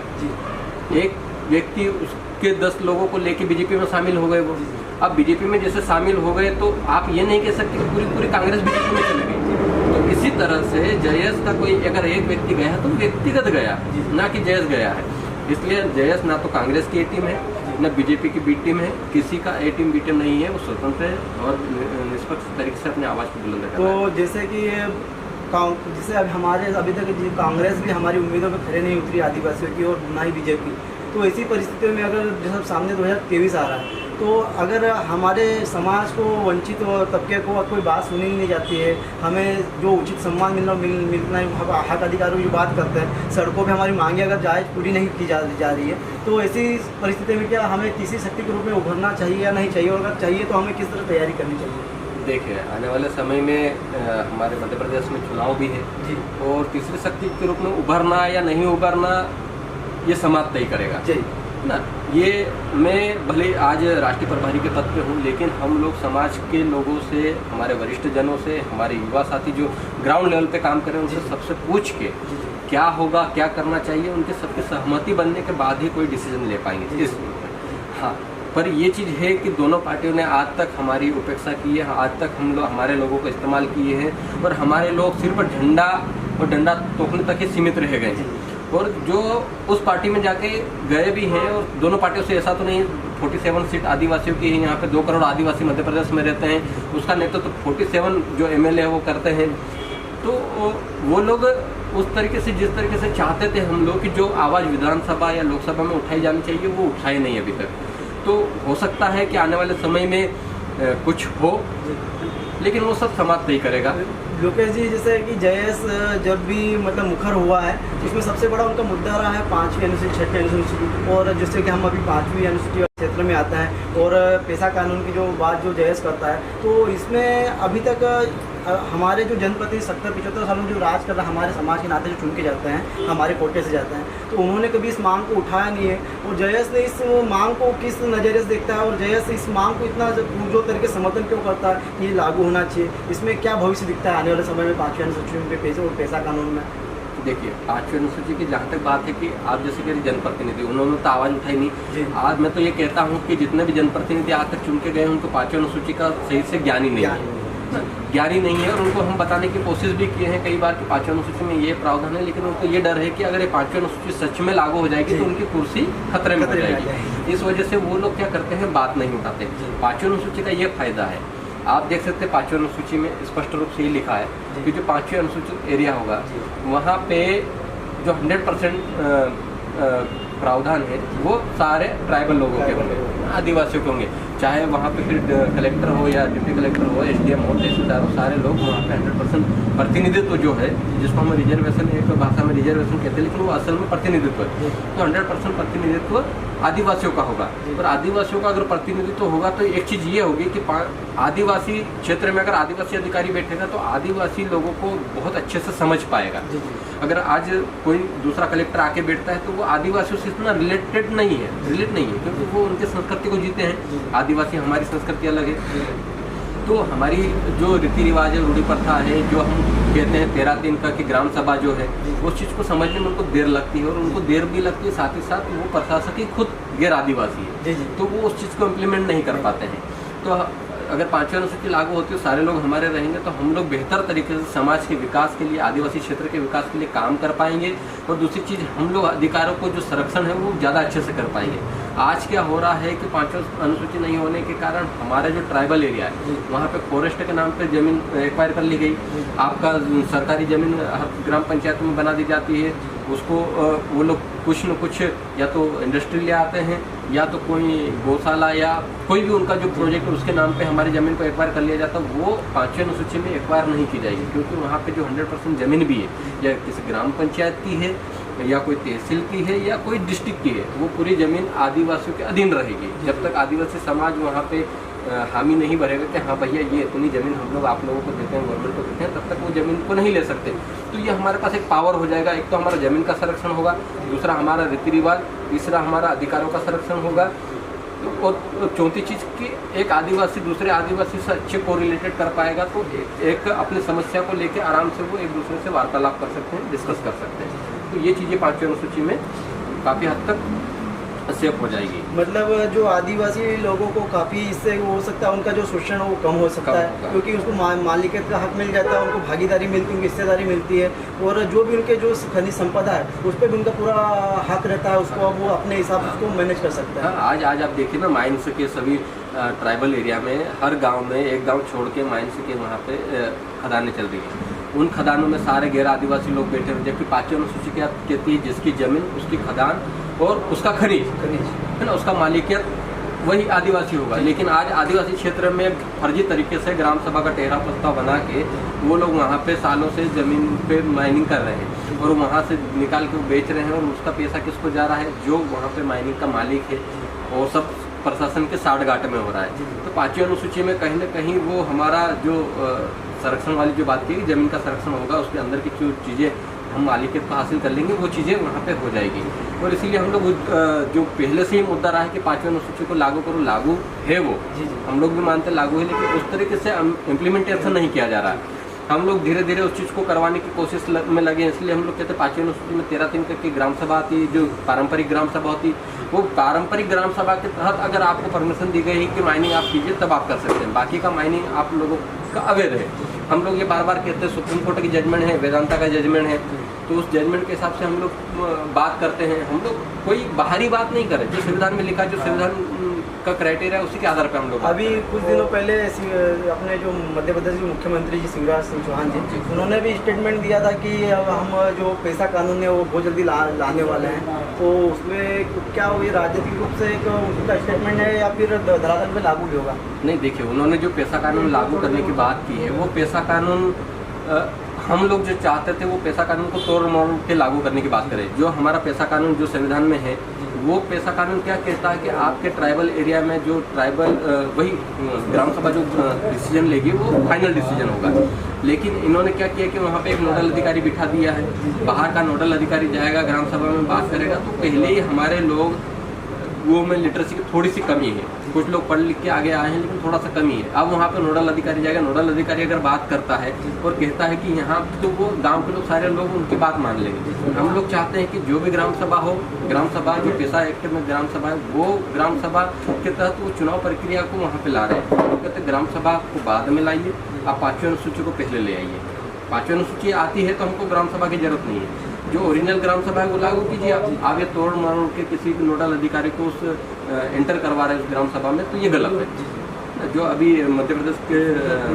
एक व्यक्ति उसके 10 लोगों को लेके बीजेपी में शामिल हो गए। वो अब बीजेपी में जैसे शामिल हो गए, तो आप ये नहीं कह सकते कि पूरी कांग्रेस बीजेपी में चली गई। तो इसी तरह से जयेश का कोई अगर एक व्यक्ति गया है तो व्यक्तिगत गया, ना कि जयेश गया है। इसलिए जयेश ना तो कांग्रेस की ए टीम है, ना बीजेपी की बी टीम है, किसी का ए टीम बी टीम नहीं है। वो स्वतंत्र है और निष्पक्ष तरीके से अपनी आवाज़ को बुलंद कर रहा है। तो जैसे अब हमारे अभी तक कांग्रेस भी हमारी उम्मीदों पर खड़े नहीं उतरी आदिवासियों की, और ना ही बीजेपी। तो ऐसी परिस्थितियों में अगर जैसे सामने 2023 आ रहा है, तो अगर हमारे समाज को, वंचित तबके को कोई बात सुनी नहीं जाती है, हमें जो उचित सम्मान मिलना हक अधिकारों की जो बात करते हैं, सड़कों पे हमारी मांगे अगर जायज़ पूरी नहीं की जा रही है, तो ऐसी परिस्थिति में क्या हमें तीसरी शक्ति के रूप में उभरना चाहिए या नहीं चाहिए, और अगर चाहिए तो हमें किस तरह तैयारी करनी चाहिए? देखिए, आने वाले समय में हमारे मध्य प्रदेश में चुनाव भी है जी, और तीसरी शक्ति के रूप में उभरना या नहीं उभरना ये समाज तय करेगा जी ना। ये मैं भले आज राष्ट्रीय प्रभारी के पद पे हूँ, लेकिन हम लोग समाज के लोगों से, हमारे वरिष्ठ जनों से, हमारे युवा साथी जो ग्राउंड लेवल पे काम कर रहे हैं, उनसे सबसे पूछ के क्या होगा, क्या करना चाहिए, उनके सबकी सहमति बनने के बाद ही कोई डिसीजन ले पाएंगे इस। हाँ, पर ये चीज़ है कि दोनों पार्टियों ने आज तक हमारी उपेक्षा की है, आज तक हम लोग हमारे लोगों को इस्तेमाल किए हैं, और हमारे लोग सिर्फ झंडा और डंडा तोड़ने तक ही सीमित रह गए हैं। और जो उस पार्टी में जाके गए भी हैं, और दोनों पार्टियों से ऐसा तो नहीं, 47 सीट आदिवासियों की है, यहाँ पे 2 करोड़ आदिवासी मध्य प्रदेश में रहते हैं, उसका नेतृत्व तो 47 जो MLA है वो करते हैं। तो वो लोग उस तरीके से जिस तरीके से चाहते थे हम लोग कि जो आवाज़ विधानसभा या लोकसभा में उठाई जानी चाहिए वो उठाई नहीं अभी तक। तो हो सकता है कि आने वाले समय में कुछ हो, लेकिन वो सब समाप्त नहीं करेगा। लोकेश जी, जैसे कि जयेश जब भी मतलब मुखर हुआ है, इसमें सबसे बड़ा उनका मुद्दा रहा है 5वीं अनुसूची 6वीं अनुसूची, और जिससे कि हम अभी 5वीं अनुसूची क्षेत्र में आता है और पेशा कानून की जो बात जो जयेश करता है, तो इसमें अभी तक हमारे जो जनप्रतिनिधि 70-75 सालों जो राज कर रहा है, हमारे समाज के नाते जो चुन के जाते हैं, हमारे कोटे से जाते हैं, तो उन्होंने कभी इस मांग को उठाया नहीं है। और जयेश ने इस मांग को किस नज़रिए से देखता है और जयेश इस मांग को इतना जो तरीके से समर्थन क्यों करता है कि ये लागू होना चाहिए? इसमें क्या भविष्य दिखता है आने वाले समय में 5वीं अनुसूची में पैसे और पैसा कानून में? देखिए, 5वीं अनुसूची की जहाँ तक बात है कि आप जैसे कह रहे जनप्रतिनिधि, उन्होंने तो आवाज़ उठाई नहीं। आज मैं तो ये कहता हूँ कि जितने भी जनप्रतिनिधि आज तक चुन के गए उनको 5वीं अनुसूची का सही से ज्ञान ही नहीं है, और उनको हम बताने की कोशिश भी किए हैं कई बार कि 5वीं अनुसूची में ये प्रावधान है, लेकिन उनको ये डर है कि अगर ये 5वीं अनुसूची सच में लागू हो जाएगी तो उनकी कुर्सी खतरे में हो जाएगी। इस वजह से वो लोग क्या करते हैं, बात नहीं उठाते। 5वीं अनुसूची का ये फायदा है, आप देख सकते हैं 5वीं अनुसूची में स्पष्ट रूप से ये लिखा है कि जो 5वीं अनुसूचित एरिया होगा वहाँ पे जो 100% प्रावधान है वो सारे ट्राइबल लोगों के होंगे, आदिवासियों के होंगे, चाहे वहाँ पे फिर कलेक्टर हो या डिप्टी कलेक्टर हो, एसडीएम हो, तहसीलदार हो, सारे लोग वहाँ पे 100% प्रतिनिधित्व जो है, जिसको हम रिजर्वेशन एक भाषा में रिजर्वेशन कहते हैं, लेकिन वो असल में प्रतिनिधित्व है। तो 100% प्रतिनिधित्व आदिवासियों का होगा। और आदिवासियों का अगर प्रतिनिधित्व होगा तो एक चीज़ ये होगी कि आदिवासी क्षेत्र में अगर आदिवासी अधिकारी बैठेगा तो आदिवासी लोगों को बहुत अच्छे से समझ पाएगा। अगर आज कोई दूसरा कलेक्टर आके बैठता है तो वो आदिवासियों से इतना रिलेट नहीं है, क्योंकि वो उनके संस्कृति को जीते हैं। आदिवासी, हमारी संस्कृति अलग है। तो हमारी जो रीति रिवाज है, रूढ़ी प्रथा है, जो हम कहते हैं 13 दिन का कि ग्राम सभा जो है, उस चीज़ को समझने में उनको देर लगती है, और उनको देर भी लगती है, साथ ही साथ वो प्रशासक ही खुद गैर आदिवासी है, तो वो उस चीज़ को इम्प्लीमेंट नहीं कर पाते हैं। तो अगर 5वीं अनुसूची लागू होती है, सारे लोग हमारे रहेंगे, तो हम लोग बेहतर तरीके से समाज के विकास के लिए, आदिवासी क्षेत्र के विकास के लिए काम कर पाएंगे। और दूसरी चीज़, हम लोग अधिकारों को जो संरक्षण है वो ज़्यादा अच्छे से कर पाएंगे। आज क्या हो रहा है कि 5वीं अनुसूची नहीं होने के कारण हमारा जो ट्राइबल एरिया है वहाँ पे फॉरेस्ट के नाम पे ज़मीन एक्वायर कर ली गई। आपका सरकारी ज़मीन हर ग्राम पंचायत में बना दी जाती है, उसको वो लोग कुछ न कुछ या तो इंडस्ट्री ले आते हैं या तो कोई गौशाला या कोई भी उनका जो प्रोजेक्ट है उसके नाम पे हमारी ज़मीन को एक्वायर कर लिया जाता है। वो 5वीं अनुसूची में एक्वायर नहीं की जाएगी, क्योंकि वहाँ पे जो 100% ज़मीन भी है, या किसी ग्राम पंचायत की है या कोई तहसील की है या कोई डिस्ट्रिक्ट की है, वो पूरी ज़मीन आदिवासियों के अधीन रहेगी। जब तक आदिवासी समाज वहाँ पे हामी नहीं भरेगा कि हाँ भैया ये इतनी ज़मीन हम लोग आप लोगों को देते हैं, गवर्नमेंट को देते हैं, तब तक वो ज़मीन को नहीं ले सकते। तो ये हमारे पास एक पावर हो जाएगा। एक तो हमारा ज़मीन का संरक्षण होगा, दूसरा हमारा रीति रिवाज, तीसरा हमारा अधिकारों का संरक्षण होगा, और चौथी चीज़ कि एक आदिवासी दूसरे आदिवासी से अच्छे को रिलेटेड कर पाएगा, तो एक अपनी समस्या को लेकर आराम से वो एक दूसरे से वार्तालाप कर सकते हैं, डिस्कस कर सकते हैं। तो ये चीज़ें 5वीं अनुसूची में काफ़ी हद तक सेफ हो जाएगी। मतलब जो आदिवासी लोगों को काफ़ी इससे वो हो सकता है, उनका जो शोषण वो कम हो सकता है, क्योंकि उसको मालिकियत का हक मिल जाता है, उनको भागीदारी मिलती है, उनकी हिस्सेदारी मिलती है, और जो भी उनके जो खनिज संपदा है उस पर भी उनका पूरा हक रहता है, उसको अब वो अपने हिसाब से उसको मैनेज कर सकता है। आज आप देखिए ना, माइंस के सभी ट्राइबल एरिया में हर गाँव में एक गाँव छोड़ के माइंस के वहाँ पे खदानें चल रही हैं। उन खदानों में सारे गैर आदिवासी लोग बैठे हुए, जबकि 5वीं अनुसूची क्या कहती है, जिसकी ज़मीन उसकी खदान और उसका खनिज है ना, उसका मालिकियत वही आदिवासी होगा। लेकिन आज आदिवासी क्षेत्र में फर्जी तरीके से ग्राम सभा का टेढ़ा प्रस्ताव बना के वो लोग वहाँ पे सालों से ज़मीन पे माइनिंग कर रहे हैं, और वहाँ से निकाल के बेच रहे हैं, और उसका पैसा किसको जा रहा है, जो वहाँ पे माइनिंग का मालिक है, और सब प्रशासन के साठगांठ में हो रहा है। तो 5वीं अनुसूची में कहीं ना कहीं वो हमारा जो संरक्षण वाली जो बात की, ज़मीन का संरक्षण होगा, उसके अंदर की जो चीज़ें हम मालिकियत को हासिल कर लेंगे वो चीज़ें वहाँ पे हो जाएगी। और इसीलिए हम लोग जो पहले से ही मुद्दा रहा है कि 5वीं अनुसूची को लागू करो, लागू है वो, हम लोग भी मानते लागू है, लेकिन उस तरीके से इम्प्लीमेंटेशन नहीं किया जा रहा है। हम लोग धीरे धीरे उस चीज़ को करवाने की कोशिश में लगे हैं। इसलिए हम लोग कहते हैं 5वीं अनुसूची में 13 दिन तक की ग्राम सभा आती है, जो पारंपरिक ग्राम सभा होती है, वो पारंपरिक ग्राम सभा के तहत अगर आपको परमिशन दी गई है कि माइनिंग आप कीजिए तब आप कर सकते हैं, बाकी का माइनिंग आप लोगों का अवैध है। हम लोग ये बार बार कहते हैं, सुप्रीम कोर्ट की जजमेंट है, वेदांता का जजमेंट है, तो उस जजमेंट के हिसाब से हम लोग बात करते हैं। हम लोग कोई बाहरी बात नहीं करें, जो संविधान में लिखा है, जो संविधान का क्राइटेरिया उसी के आधार पर हम लोग। अभी कुछ दिनों पहले अपने जो मध्य प्रदेश के मुख्यमंत्री जी शिवराज सिंह चौहान जी, उन्होंने भी स्टेटमेंट दिया था कि अब हम जो पेशा कानून है वो बहुत जल्दी लाने वाले हैं। तो उसमें क्या वो राजनीतिक रूप से एक उनका स्टेटमेंट है या फिर धरातल पे लागू भी होगा? नहीं, देखिए, उन्होंने जो पेशा कानून लागू करने की बात की है, वो पेशा कानून हम लोग जो चाहते थे वो पेशा कानून को तोड़ मोड़ के लागू करने की बात करें। जो हमारा पेशा कानून जो संविधान में है, वो पेशा कानून क्या कहता है कि आपके ट्राइबल एरिया में जो ट्राइबल वही ग्राम सभा जो डिसीजन लेगी वो फाइनल डिसीजन होगा। लेकिन इन्होंने क्या किया कि वहाँ पे एक नोडल अधिकारी बिठा दिया है। बाहर का नोडल अधिकारी जाएगा, ग्राम सभा में बात करेगा। तो पहले ही हमारे लोग वो में लिटरेसी की थोड़ी सी कमी है, कुछ लोग पढ़ लिख के आगे आए हैं लेकिन थोड़ा सा कमी है। अब वहाँ पे नोडल अधिकारी जाएगा, नोडल अधिकारी अगर बात करता है और कहता है कि यहाँ तो वो गांव के लोग सारे लोग उनकी बात मान लेंगे। हम लोग चाहते हैं कि जो भी ग्राम सभा हो, ग्राम सभा जो पेशा एक्ट में ग्राम सभा है, वो ग्राम सभा के तहत वो चुनाव प्रक्रिया को वहाँ पे ला रहे हैं। हम कहते हैं ग्राम सभा को बाद में लाइए, आप 5वीं अनुसूची को पहले ले आइए। 5वीं अनुसूची आती है तो हमको ग्राम सभा की जरूरत नहीं है। जो ओरिजिनल ग्राम सभा है वो लागू कीजिए। आप आगे तोड़ मरोड़ के किसी भी नोडल अधिकारी को उस एंटर करवा रहे हैं उस ग्राम सभा में, तो ये गलत है। जो अभी मध्य प्रदेश के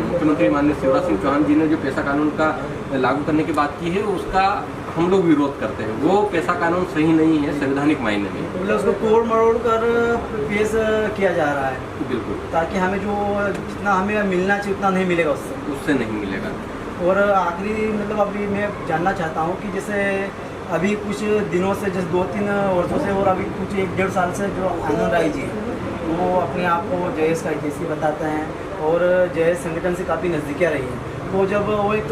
मुख्यमंत्री माननीय शिवराज सिंह चौहान जी ने जो पेशा कानून का लागू करने की बात की है, उसका हम लोग विरोध करते हैं। वो पेशा कानून सही नहीं है संवैधानिक मायने में। मतलब उसको तोड़ मरोड़ कर पेश किया जा रहा है। बिल्कुल, ताकि हमें जो जितना हमें मिलना चाहिए उतना नहीं मिलेगा उससे नहीं मिलेगा। और आखिरी मतलब अभी मैं जानना चाहता हूँ कि जैसे अभी कुछ दिनों से, जैसे 2-3 वर्षों से और अभी कुछ 1-1.5 साल से जो आनंद राय जी वो अपने आप को जयेश का हितैषी बताते हैं और जयेश संगठन से काफ़ी नज़दीकियाँ रही हैं। तो जब वो एक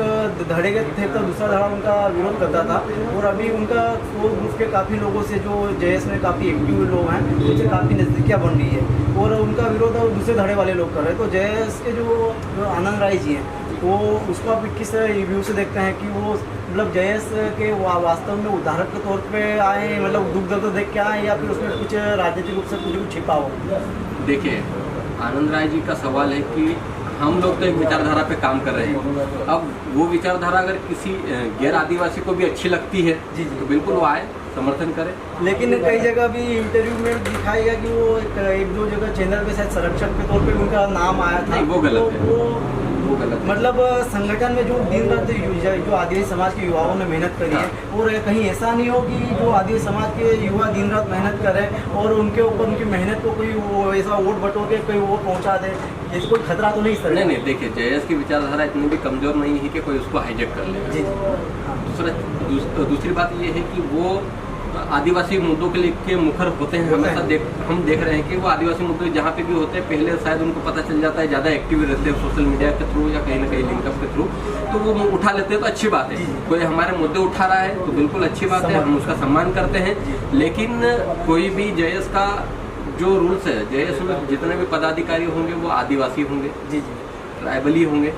धड़े के थे तो दूसरा धड़ा उनका विरोध करता था और अभी उनका वो ग्रुप के काफ़ी लोगों से जो जयेश में काफ़ी एक्टिव लोग हैं उनसे काफ़ी नज़दीकियाँ बन रही है और उनका विरोध दूसरे धड़े वाले लोग कर रहे हैं। तो जयेश के जो आनंद राय जी हैं वो उसको आप किस व्यू से देखते हैं कि वो मतलब जयेश के वास्तव में उदाहरण के तौर पे आए, मतलब दुख दर्द देख के आए, या फिर उसमें कुछ राजनीतिक रूप से कुछ छिपा हो? देखिए, आनंद राय जी का सवाल है कि हम लोग तो एक विचारधारा पे काम कर रहे हैं। अब वो विचारधारा अगर किसी गैर आदिवासी को भी अच्छी लगती है जी तो बिल्कुल वो आए, समर्थन करें। लेकिन कई जगह भी इंटरव्यू में दिखाया गया कि वो 1-2 जगह चैनल पे शायद संरक्षक के तौर पे उनका नाम आया था। नहीं, वो गलत है। वो गलत है। मतलब संगठन में जो दिन रात जो आदिवासी समाज के युवाओं ने मेहनत करी है, और कहीं ऐसा नहीं हो कि जो आदिवासी समाज के युवा दिन रात मेहनत करें और उनके ऊपर उनकी मेहनत को कोई वो ऐसा वोट बटो के कोई वो पहुंचा दे, इसको कोई खतरा तो नहीं सर? नहीं, देखिए, जयेश की विचारधारा इतनी भी कमजोर नहीं है कि कोई उसको हाईजेक कर ले। जी। दूसरी बात ये है कि वो आदिवासी मुद्दों के लिए मुखर होते हैं। हमेशा हम देख रहे हैं कि वो आदिवासी मुद्दे जहाँ पे भी होते हैं, पहले शायद उनको पता चल जाता है, ज़्यादा एक्टिव रहते हैं सोशल मीडिया के थ्रू या कहीं ना कहीं लिंकअप के थ्रू, तो वो उठा लेते हैं। तो अच्छी बात है, कोई हमारे मुद्दे उठा रहा है तो बिल्कुल अच्छी बात है, हम उसका सम्मान करते हैं। लेकिन कोई भी जयेश का जो रूल्स है, जयेश में जितने भी पदाधिकारी होंगे वो आदिवासी होंगे, ट्राइबली होंगे।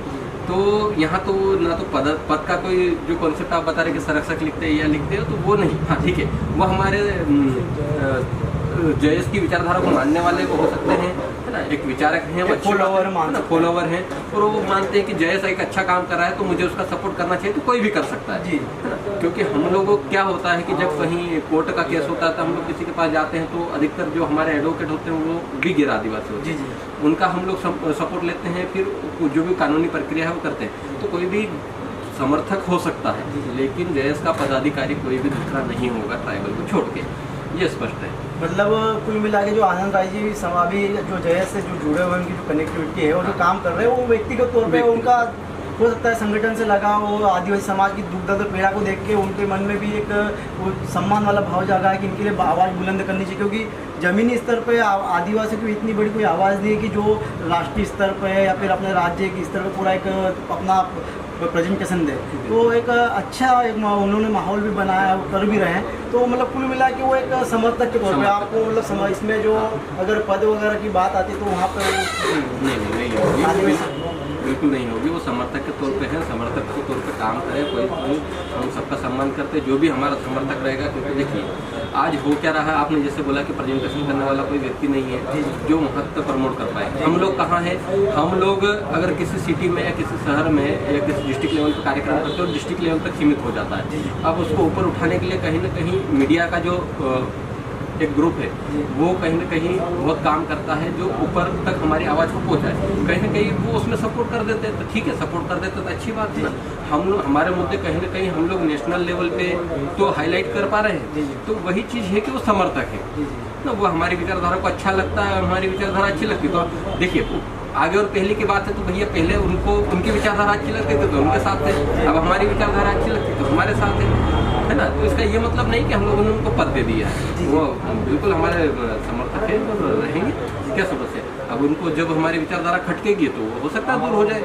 तो यहाँ तो ना तो पद का कोई जो कॉन्सेप्ट आप बता रहे कि संरक्षक लिखते हैं या लिखते हो, तो वो नहीं। हाँ, ठीक है, वो हमारे जयेश की विचारधारा को मानने वाले वो हो सकते हैं, है ना, एक विचारक हैं, वो फॉलोवर हैं और वो मानते हैं कि जयेश एक अच्छा काम कर रहा है तो मुझे उसका सपोर्ट करना चाहिए, तो कोई भी कर सकता है। क्योंकि हम लोगों को क्या होता है कि जब कहीं कोर्ट का केस होता है तो हम लोग किसी के पास जाते हैं तो अधिकतर जो हमारे एडवोकेट होते हैं वो भी गैर आदिवासी होते हैं, उनका हम लोग सपोर्ट लेते हैं, फिर जो भी कानूनी प्रक्रिया है वो करते हैं। तो कोई भी समर्थक हो सकता है, लेकिन जयेश का पदाधिकारी कोई भी दूसरा नहीं होगा ट्राइबल को छोड़ के, ये स्पष्ट है। मतलब कुल मिला के जो आनंद राय जी अभी जो जयेश से जो जुड़े हुए उनकी जो कनेक्टिविटी है और जो काम कर रहे हैं वो व्यक्तिगत तौर पे उनका हो सकता है संगठन से लगा हो, आदिवासी समाज की दुख दर्द पीड़ा को देख के उनके मन में भी एक वो सम्मान वाला भाव जागा है कि इनके लिए आवाज़ बुलंद करनी चाहिए। क्योंकि ज़मीनी स्तर पे आदिवासी की इतनी बड़ी कोई आवाज़ नहीं है कि जो राष्ट्रीय स्तर पे या फिर अपने राज्य के स्तर पे पूरा एक अपना प्रेजेंटेशन दे। तो एक अच्छा उन्होंने माहौल भी बनाया, कर भी रहे हैं। तो मतलब कुल मिला के वो एक समर्थक के तौर पे आपको मतलब इसमें जो अगर पद वगैरह की बात आती है तो वहाँ पर बिल्कुल नहीं होगी। वो समर्थक के तौर पे है, समर्थक के तौर पे काम करे, कोई हम सबका सम्मान करते, जो भी हमारा समर्थक रहेगा। क्योंकि देखिए आज हो क्या रहा है, आपने जैसे बोला कि प्रेजेंटेशन करने वाला कोई व्यक्ति नहीं है जो महत्व प्रमोट कर पाए। हम लोग कहाँ हैं, हम लोग अगर किसी सिटी में या किसी शहर में या किसी डिस्ट्रिक्ट लेवल पर कार्यक्रम करते हो, डिस्ट्रिक्ट लेवल तक सीमित हो जाता है। अब उसको ऊपर उठाने के लिए कहीं ना कहीं मीडिया का जो एक ग्रुप है वो कहीं ना कहीं बहुत काम करता है, जो ऊपर तक हमारी आवाज़ को पहुंचाए। कहीं ना कहीं वो उसमें सपोर्ट कर देते हैं, तो ठीक है, सपोर्ट कर देते तो अच्छी बात है। हम लोग हमारे मुद्दे कहीं ना कहीं हम लोग नेशनल लेवल पे तो हाईलाइट कर पा रहे हैं, तो वही चीज़ है कि वो समर्थक है ना, वो हमारी विचारधारा को अच्छा लगता है, हमारी विचारधारा अच्छी लगती है। तो देखिए आगे और पहले की बात है, तो भैया पहले उनको उनकी विचारधारा अच्छी लगती थी तो उनके साथ थे, अब हमारी विचारधारा अच्छी लगती तो हमारे साथ है ना। तो इसका ये मतलब नहीं कि हम लोगों ने उनको पद दे दिया है, वो बिल्कुल हमारे समर्थक है और रहेंगे, क्या समस्या है। अब उनको जब हमारी विचारधारा खटकेगी तो हो सकता है दूर हो जाए।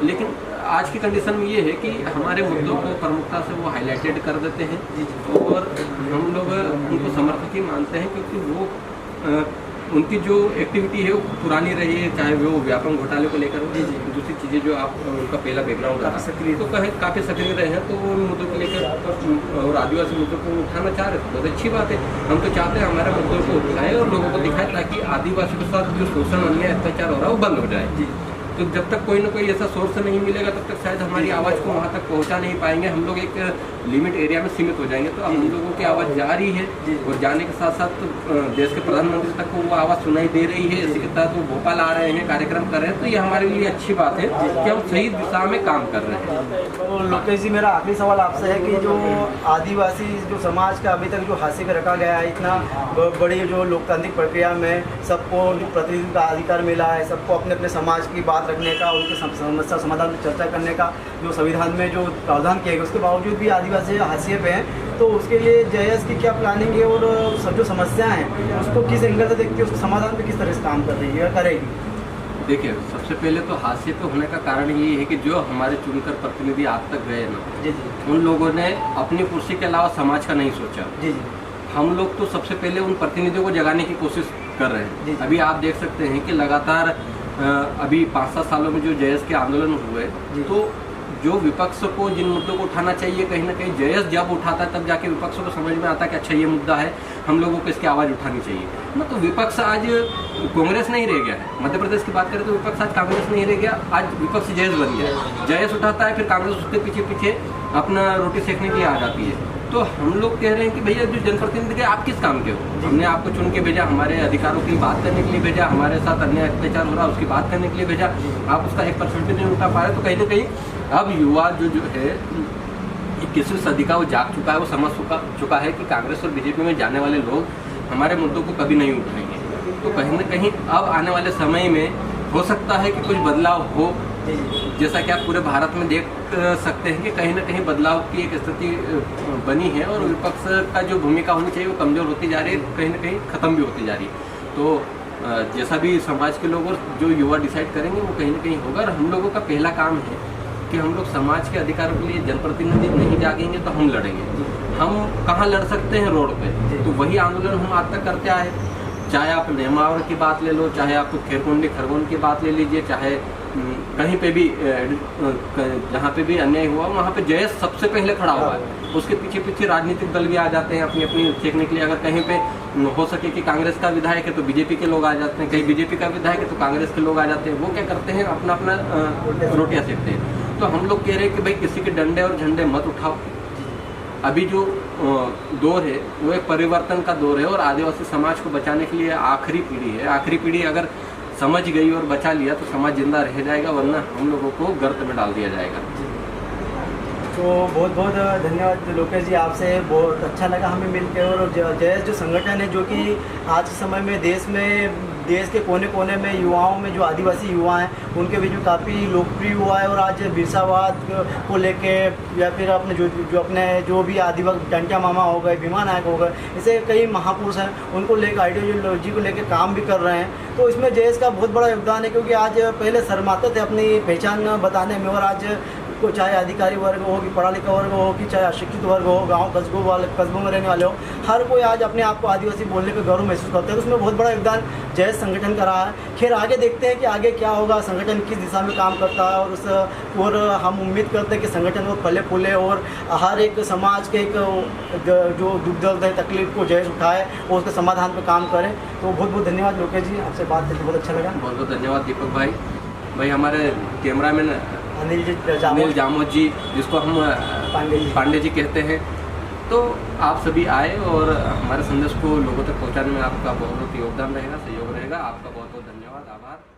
लेकिन आज की कंडीशन में ये है कि हमारे मुद्दों को प्रमुखता से वो हाईलाइटेड कर देते हैं और हम लोग उनको समर्थक ही मानते हैं, क्योंकि वो उनकी जो एक्टिविटी है वो पुरानी रही है, चाहे वो व्यापम घोटाले को लेकर दूसरी चीज़ें जो आप उनका पहला बैकग्राउंड रहा तो काफ़ी सक्रिय रहे हैं, तो वो उन मुद्दों को लेकर और आदिवासी मुद्दों को उठाना चाह रहे थे। बहुत अच्छी बात है, हम तो चाहते हैं हमारे मुद्दों को उठाएं और लोगों को दिखाएं ताकि आदिवासियों के साथ जो शोषण अन्याय अत्याचार हो रहा है वो बंद हो जाए। तो जब तक कोई ना कोई ऐसा सोर्स नहीं मिलेगा तब तक शायद हमारी आवाज़ को वहाँ तक पहुँचा नहीं पाएंगे, हम लोग एक लिमिट एरिया में सीमित हो जाएंगे। तो हम लोगों की आवाज़ जा रही है और जाने के साथ साथ देश के प्रधानमंत्री तक को वो आवाज़ सुनाई दे रही है। इसी के तहत वो भोपाल आ रहे हैं, कार्यक्रम कर रहे हैं, तो ये हमारे लिए अच्छी बात है कि हम सही दिशा में काम कर रहे हैं। तो लोकेश जी, मेरा आखिरी सवाल आपसे है कि जो आदिवासी जो समाज का अभी तक जो हाशिए पे रखा गया है, इतना बड़ी जो लोकतांत्रिक प्रक्रिया में सबको प्रतिनिधित्व का अधिकार मिला है, सबको अपने अपने समाज की बात रखने का, उनके समस्या समाधान में चर्चा करने का जो संविधान में जो प्रावधान किया गया, उसके बावजूद भी आदिवासी हाशिए पे हैं। तो उसके लिए जेएस की क्या प्लानिंग है और सब जो समस्याएं हैं उसको किस एंगल से देखती है, उसके समाधान पे किस तरह से काम कर रही है या करेगी? देखिए, सबसे पहले तो हाशिए पे होने का कारण ये है कि जो हमारे चुनकर प्रतिनिधि आज तक गए ना, उन लोगों ने अपनी कुर्सी के अलावा समाज का नहीं सोचा। हम लोग तो सबसे पहले उन प्रतिनिधियों को जगाने की कोशिश कर रहे हैं। अभी आप देख सकते हैं कि लगातार अभी 5-7 सालों में जो जेएस के आंदोलन हुए, तो जो विपक्ष को जिन मुद्दों को उठाना चाहिए, कहीं ना कहीं जेएस जब उठाता है तब जाके विपक्ष को समझ में आता है कि अच्छा ये मुद्दा है, हम लोगों को इसकी आवाज़ उठानी चाहिए ना। तो विपक्ष आज कांग्रेस नहीं रह गया है। मध्य प्रदेश की बात करें तो विपक्ष आज कांग्रेस नहीं रह गया, आज विपक्ष जेएस बन गया है। जेएस उठाता है, फिर कांग्रेस उसके पीछे पीछे अपना रोटी सेकने के लिए आ जाती है। तो हम लोग कह रहे हैं कि भैया जो जनप्रतिनिधि आप किस काम के हो, हमने आपको चुन के भेजा, हमारे अधिकारों की बात करने के लिए भेजा, हमारे साथ अन्याय अत्याचार हो रहा है उसकी बात करने के लिए भेजा, आप उसका 1% भी नहीं उठा पा रहे। तो कहीं ना कहीं अब युवा जो है 21वीं सदी का वो जाग चुका है, वो समझ चुका है कि कांग्रेस और बीजेपी में जाने वाले लोग हमारे मुद्दों को कभी नहीं उठाएंगे। तो कहीं ना कहीं अब आने वाले समय में हो सकता है कि कुछ बदलाव हो, जैसा कि आप पूरे भारत में देख सकते हैं कि कहीं ना कहीं बदलाव की एक स्थिति बनी है और विपक्ष का जो भूमिका होनी चाहिए वो कमज़ोर होती जा रही है, कहीं ना कहीं ख़त्म भी होती जा रही है। तो जैसा भी समाज के लोग और जो युवा डिसाइड करेंगे वो कहीं ना कहीं होगा। और हम लोगों का पहला काम है कि हम लोग समाज के अधिकारों के लिए जनप्रतिनिधि नहीं जागेंगे तो हम लड़ेंगे। हम कहाँ लड़ सकते हैं? रोड पे। तो वही आंदोलन हम आज तक करते आए, चाहे आप नेमावर की बात ले लो, चाहे आप खैरकुंडी खरगोन की बात ले लीजिए, चाहे कहीं पे भी जहाँ पे भी अन्याय हुआ वहाँ पे जेएस सबसे पहले खड़ा हुआ है। उसके पीछे पीछे राजनीतिक दल भी आ जाते हैं अपनी अपनी देखने के लिए। अगर कहीं पे हो सके कि कांग्रेस का विधायक है तो बीजेपी के लोग आ जाते हैं, कहीं बीजेपी का विधायक है तो कांग्रेस के लोग आ जाते हैं। वो क्या करते हैं, अपना अपना रोटियाँ सेकते हैं। तो हम लोग कह रहे हैं कि भाई किसी के डंडे और झंडे मत उठाओ। अभी जो दौर है वो एक परिवर्तन का दौर है और आदिवासी समाज को बचाने के लिए आखिरी पीढ़ी है। आखिरी पीढ़ी अगर समझ गई और बचा लिया तो समाज जिंदा रह जाएगा, वरना हम लोगों को गर्त में डाल दिया जाएगा। तो बहुत बहुत धन्यवाद लोकेश जी, आपसे बहुत अच्छा लगा हमें मिलकर। और जेएस जो संगठन है जो कि आज के समय में देश के कोने कोने में युवाओं में जो आदिवासी युवा हैं उनके बीच में काफ़ी लोकप्रिय हुआ है। और आज बिरसावाद को लेके या फिर अपने जो भी आदिवासी टंट्या मामा हो गए, भीमा नायक हो गए, ऐसे कई महापुरुष हैं, उनको लेकर आइडियोलॉजी को लेकर काम भी कर रहे हैं। तो इसमें जेएस का बहुत बड़ा योगदान है, क्योंकि आज पहले शर्माते थे अपनी पहचान बताने में और आज को चाहे अधिकारी वर्ग हो कि पढ़ा लिखा वर्ग हो कि चाहे अशिक्षित वर्ग हो, गाँव कस्बों में रहने वाले हो, हर कोई आज अपने आप को आदिवासी बोलने का गर्व महसूस करते हैं। तो उसमें बहुत बड़ा योगदान जयेश संगठन का रहा है। खैर आगे देखते हैं कि आगे क्या होगा, संगठन किस दिशा में काम करता है, और हम उम्मीद करते हैं कि संगठन को फले फूले और हर एक समाज के एक जो दुख दर्द है, तकलीफ को जयेश उठाए और उसके समाधान पर काम करें। तो बहुत बहुत धन्यवाद लोकेश जी, आपसे बात करके बहुत अच्छा लगा। बहुत बहुत धन्यवाद दीपक भाई। भाई हमारे कैमरामैन अनिल जामोद जी, जिसको हम पांडे जी कहते हैं। तो आप सभी आए और हमारे संदेश को लोगों तक पहुंचाने में आपका बहुत बहुत योगदान रहेगा, सहयोग रहेगा। आपका बहुत बहुत धन्यवाद, आभार।